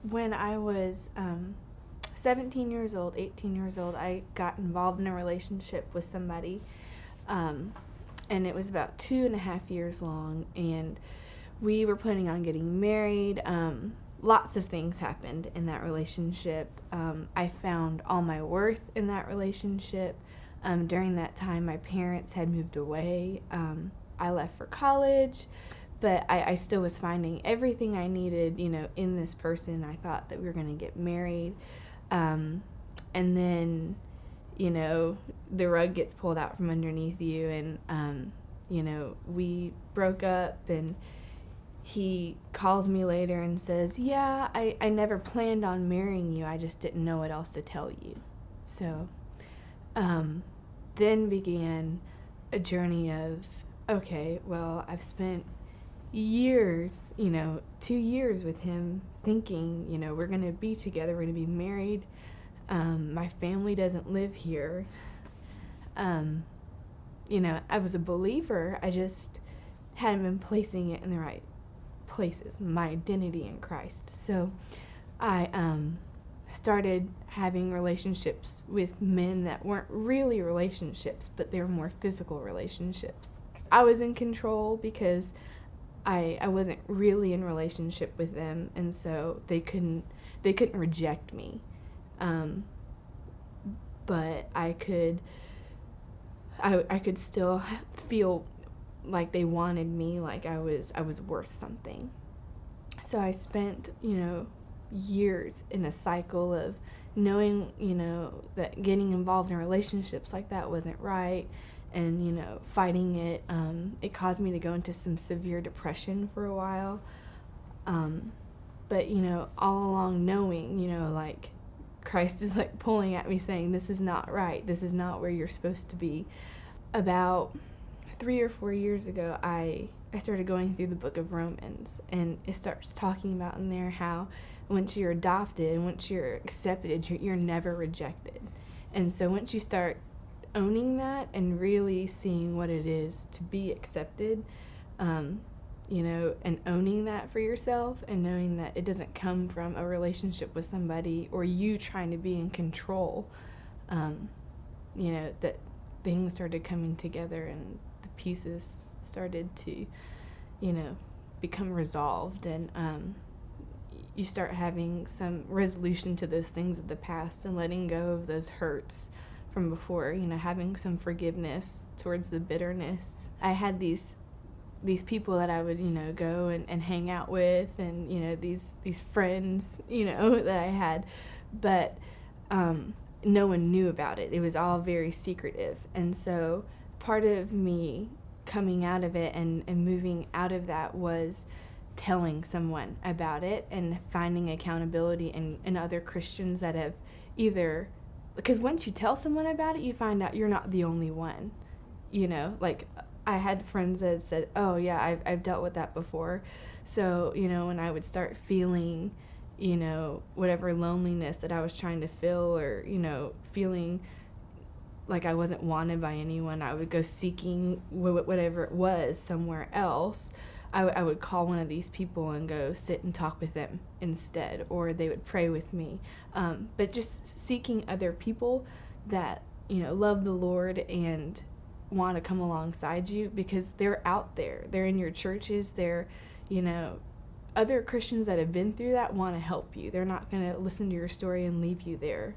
When I was 17 years old, 18 years old, I got involved in a relationship with somebody. Um, and it was about 2.5 years long. And we were planning on getting married. Lots of things happened in that relationship. I found all my worth in that relationship. During that time, my parents had moved away. I left for college, but I still was finding everything I needed, in this person. I thought that we were going to get married. And then, the rug gets pulled out from underneath you, and, we broke up, and he calls me later and says, yeah, I never planned on marrying you. I just didn't know what else to tell you. So then began a journey of, okay, well, I've spent years, 2 years with him thinking, we're going to be together, we're going to be married. My family doesn't live here. I was a believer. I just hadn't been placing it in the right places, my identity in Christ. So I started having relationships with men that weren't really relationships, but they were more physical relationships. I was in control because I wasn't really in relationship with them, and so they couldn't reject me. But I could still feel like they wanted me, like I was worth something. So I spent, years in a cycle of knowing, that getting involved in relationships like that wasn't right, and, fighting it. It caused me to go into some severe depression for a while. But, all along knowing, like Christ is like pulling at me saying, this is not right. This is not where you're supposed to be. About 3 or 4 years ago, I started going through the book of Romans, and it starts talking about in there how once you're adopted and once you're accepted, you're never rejected. And so once you start owning that and really seeing what it is to be accepted, and owning that for yourself, and knowing that it doesn't come from a relationship with somebody or you trying to be in control, that things started coming together and the pieces started to, become resolved, and you start having some resolution to those things of the past and letting go of those hurts from before, having some forgiveness towards the bitterness. I had these people that I would, go and hang out with, and, these friends, that I had, but no one knew about it. It was all very secretive. And so part of me coming out of it and moving out of that was telling someone about it and finding accountability in other Christians that have either, because once you tell someone about it, you find out you're not the only one, like I had friends that said, oh yeah, I've dealt with that before. So, when I would start feeling, whatever loneliness that I was trying to fill, or, feeling like I wasn't wanted by anyone, I would go seeking whatever it was somewhere else. I would call one of these people and go sit and talk with them instead, or they would pray with me. But just seeking other people that, love the Lord and want to come alongside you, because they're out there. They're in your churches. They're, other Christians that have been through that want to help you. They're not going to listen to your story and leave you there